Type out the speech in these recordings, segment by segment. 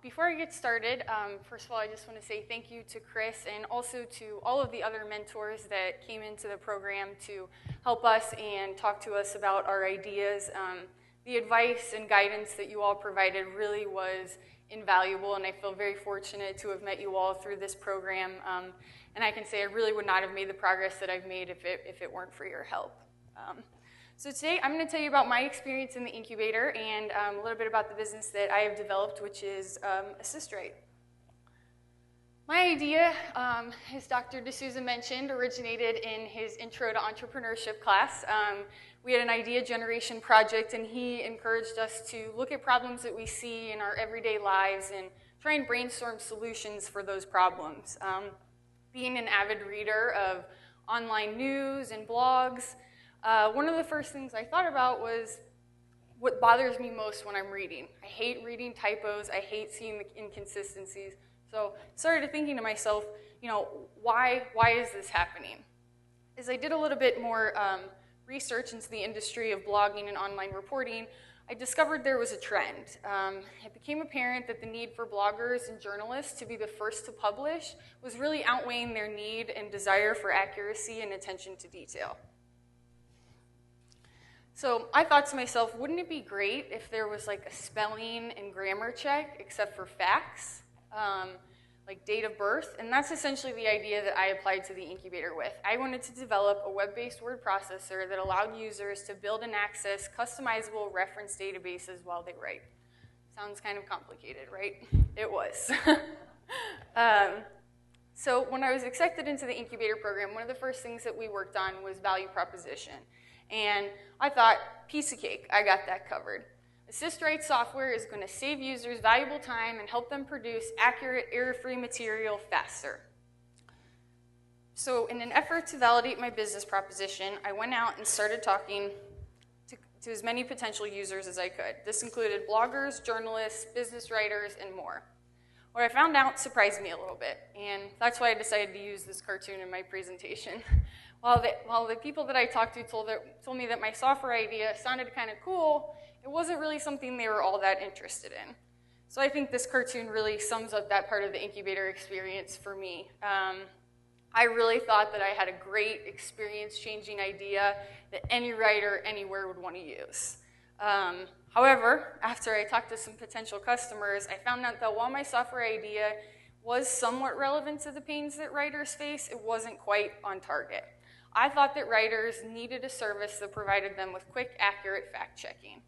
Before I get started, first of all, I just want to say thank you to Chris and also to all of the other mentors that came into the program to help us and talk to us about our ideas. The advice and guidance that you all provided really was invaluable, and I feel very fortunate to have met you all through this program. And I can say I really would not have made the progress that I've made if it weren't for your help. So today I'm going to tell you about my experience in the incubator and a little bit about the business that I have developed, which is AssistRite. My idea, as Dr. D'Souza mentioned, originated in his Intro to Entrepreneurship class. We had an idea generation project, and he encouraged us to look at problems that we see in our everyday lives and try and brainstorm solutions for those problems. Being an avid reader of online news and blogs, one of the first things I thought about was what bothers me most when I'm reading. I hate reading typos. I hate seeing the inconsistencies. So I started thinking to myself, why is this happening? As I did a little bit more research into the industry of blogging and online reporting, I discovered there was a trend. It became apparent that the need for bloggers and journalists to be the first to publish was really outweighing their need and desire for accuracy and attention to detail. So I thought to myself, wouldn't it be great if there was like a spelling and grammar check except for facts, like date of birth? And that's essentially the idea that I applied to the incubator with. I wanted to develop a web-based word processor that allowed users to build and access customizable reference databases while they write. Sounds kind of complicated, right? It was. So when I was accepted into the incubator program, one of the first things that we worked on was value proposition. And I thought, piece of cake, I got that covered. AssistRite software is going to save users valuable time and help them produce accurate, error-free material faster. So in an effort to validate my business proposition, I went out and started talking to as many potential users as I could. This included bloggers, journalists, business writers, and more. What I found out surprised me a little bit, and that's why I decided to use this cartoon in my presentation. While the people that I talked to told me that my software idea sounded kind of cool, it wasn't really something they were all that interested in. So I think this cartoon really sums up that part of the incubator experience for me. I really thought that I had a great experience-changing idea that any writer anywhere would want to use. However, after I talked to some potential customers, I found out that while my software idea was somewhat relevant to the pains that writers face, it wasn't quite on target. I thought that writers needed a service that provided them with quick, accurate fact-checking.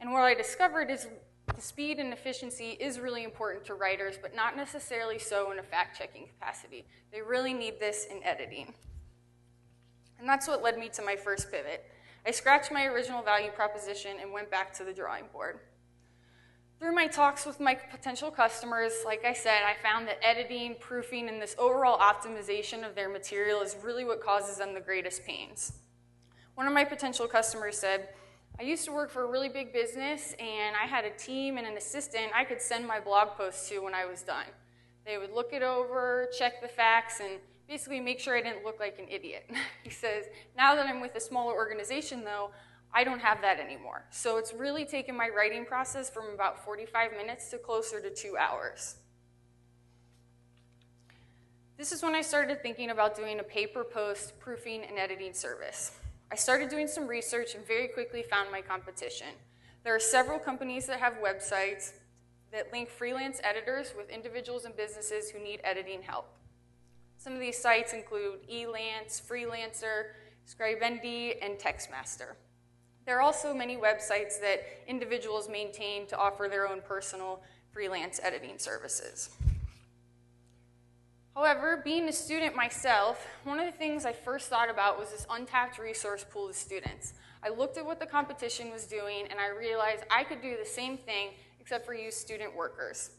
And what I discovered is the speed and efficiency is really important to writers, but not necessarily so in a fact-checking capacity. They really need this in editing. And that's what led me to my first pivot. I scratched my original value proposition and went back to the drawing board. Through my talks with my potential customers, like I said, I found that editing, proofing, and this overall optimization of their material is really what causes them the greatest pains. One of my potential customers said, I used to work for a really big business, and I had a team and an assistant I could send my blog posts to when I was done. They would look it over, check the facts, and basically make sure I didn't look like an idiot. He says, now that I'm with a smaller organization, though, I don't have that anymore. So it's really taken my writing process from about 45 minutes to closer to 2 hours. This is when I started thinking about doing a pay-per-post proofing and editing service. I started doing some research and very quickly found my competition. There are several companies that have websites that link freelance editors with individuals and businesses who need editing help. Some of these sites include Elance, Freelancer, Scribendi, and Textmaster. There are also many websites that individuals maintain to offer their own personal freelance editing services. However, being a student myself, one of the things I first thought about was this untapped resource pool of students. I looked at what the competition was doing, and I realized I could do the same thing except for use student workers.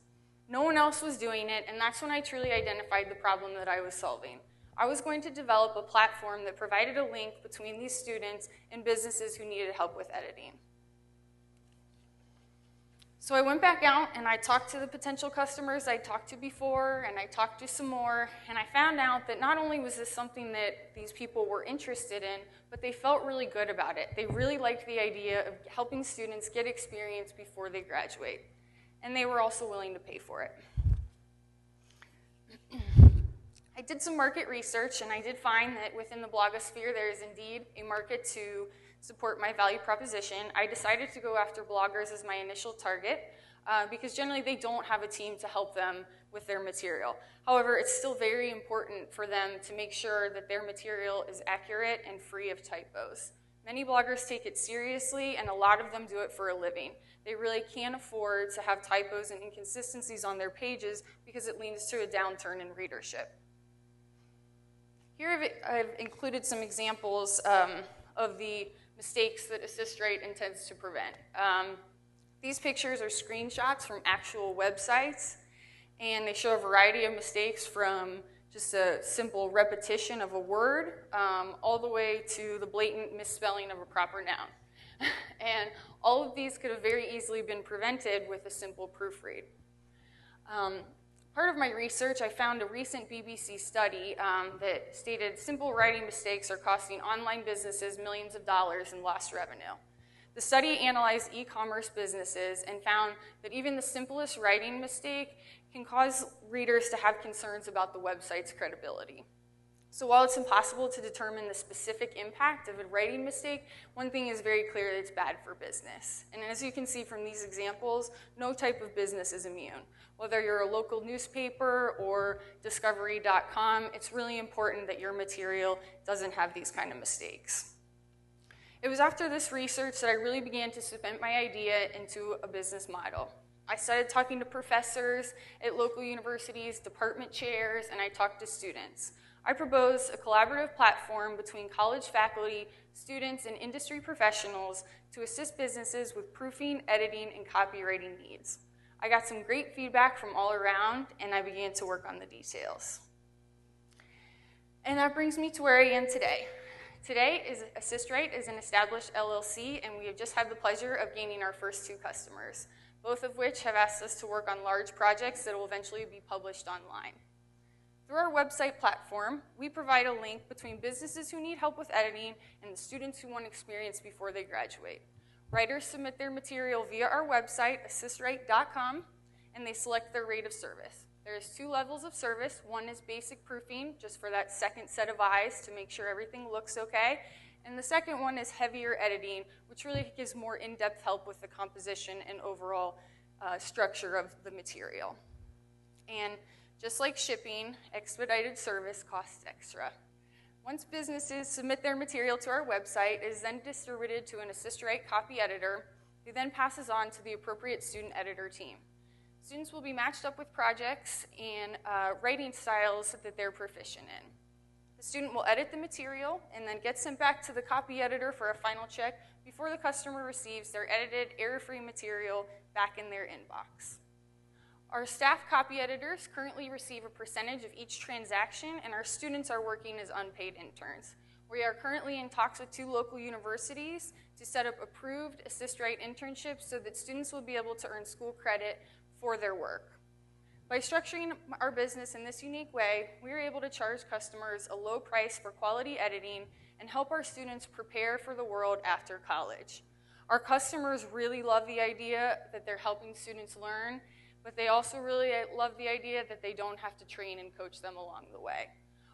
No one else was doing it, and that's when I truly identified the problem that I was solving. I was going to develop a platform that provided a link between these students and businesses who needed help with editing. So I went back out and I talked to the potential customers I talked to before, and I talked to some more, and I found out that not only was this something that these people were interested in, but they felt really good about it. They really liked the idea of helping students get experience before they graduate. and they were also willing to pay for it. I did some market research, and I did find that within the blogosphere there is indeed a market to support my value proposition. I decided to go after bloggers as my initial target because generally they don't have a team to help them with their material. However, it's still very important for them to make sure that their material is accurate and free of typos. Many bloggers take it seriously, and a lot of them do it for a living. They really can't afford to have typos and inconsistencies on their pages because it leads to a downturn in readership. Here I've included some examples of the mistakes that AssistWrite intends to prevent. These pictures are screenshots from actual websites, and they show a variety of mistakes from just a simple repetition of a word all the way to the blatant misspelling of a proper noun. And all of these could have very easily been prevented with a simple proofread. Part of my research, I found a recent BBC study that stated simple writing mistakes are costing online businesses millions of dollars in lost revenue. The study analyzed e-commerce businesses and found that even the simplest writing mistake can cause readers to have concerns about the website's credibility. So while it's impossible to determine the specific impact of a writing mistake, one thing is very clear: that it's bad for business. And as you can see from these examples, no type of business is immune. Whether you're a local newspaper or Discovery.com, it's really important that your material doesn't have these kind of mistakes. It was after this research that I really began to cement my idea into a business model. I started talking to professors at local universities, department chairs, and I talked to students. I proposed a collaborative platform between college faculty, students, and industry professionals to assist businesses with proofing, editing, and copywriting needs. I got some great feedback from all around, and I began to work on the details. And that brings me to where I am today. Today, AssistWrite is an established LLC, and we have just had the pleasure of gaining our first 2 customers, both of which have asked us to work on large projects that will eventually be published online. Through our website platform, we provide a link between businesses who need help with editing and the students who want experience before they graduate. Writers submit their material via our website, assistwrite.com, and they select their rate of service. There's 2 levels of service. One is basic proofing, just for that second set of eyes to make sure everything looks okay. And the second one is heavier editing, which really gives more in-depth help with the composition and overall structure of the material. And just like shipping, expedited service costs extra. Once businesses submit their material to our website, it is then distributed to an AssistWrite copy editor, who then passes on to the appropriate student editor team. Students will be matched up with projects and writing styles that they're proficient in. The student will edit the material and then get sent back to the copy editor for a final check before the customer receives their edited, error-free material back in their inbox. Our staff copy editors currently receive a percentage of each transaction, and our students are working as unpaid interns. We are currently in talks with 2 local universities to set up approved AssistWrite internships so that students will be able to earn school credit for their work. By structuring our business in this unique way, we are able to charge customers a low price for quality editing and help our students prepare for the world after college. Our customers really love the idea that they're helping students learn, but they also really love the idea that they don't have to train and coach them along the way.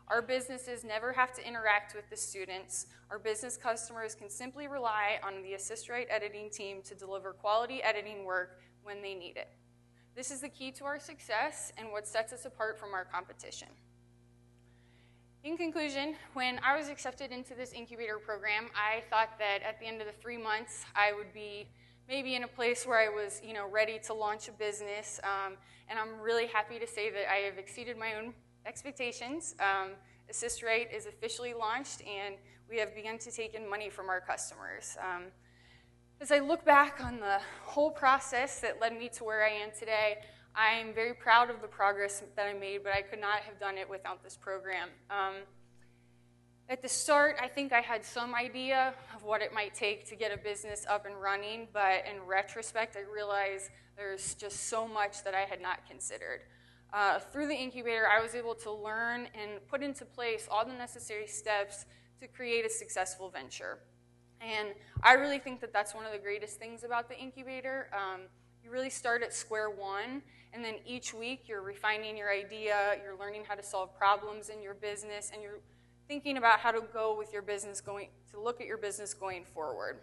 Our businesses never have to interact with the students. Our business customers can simply rely on the AssistWrite editing team to deliver quality editing work when they need it. This is the key to our success and what sets us apart from our competition. In conclusion, when I was accepted into this incubator program, I thought that at the end of the 3 months, I would be maybe in a place where I was, ready to launch a business, and I'm really happy to say that I have exceeded my own expectations. AssistWrite is officially launched, and we have begun to take in money from our customers. As I look back on the whole process that led me to where I am today, I am very proud of the progress that I made, but I could not have done it without this program. At the start, I think I had some idea of what it might take to get a business up and running, but in retrospect, I realized there's just so much that I had not considered. Through the incubator, I was able to learn and put into place all the necessary steps to create a successful venture. And I really think that that's one of the greatest things about the incubator. You really start at square one, and then each week you're refining your idea, you're learning how to solve problems in your business, and you're thinking about how to go with your business to look at your business going forward.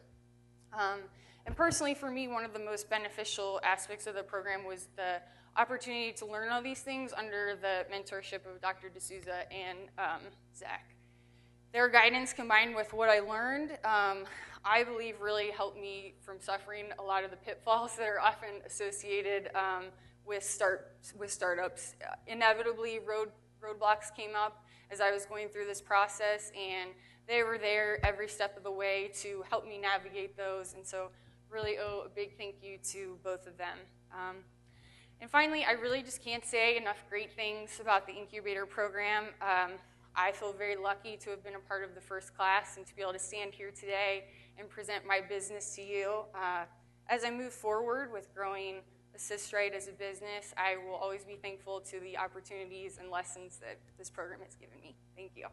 And personally, for me, one of the most beneficial aspects of the program was the opportunity to learn all these things under the mentorship of Dr. D'Souza and Zach. Their guidance combined with what I learned, I believe really helped me from suffering a lot of the pitfalls that are often associated with startups. Inevitably, roadblocks came up as I was going through this process, and they were there every step of the way to help me navigate those, and so really owe a big thank you to both of them. And finally, I really just can't say enough great things about the incubator program. I feel very lucky to have been a part of the first class and to be able to stand here today and present my business to you. As I move forward with growing AssistRite as a business, I will always be thankful to the opportunities and lessons that this program has given me. Thank you.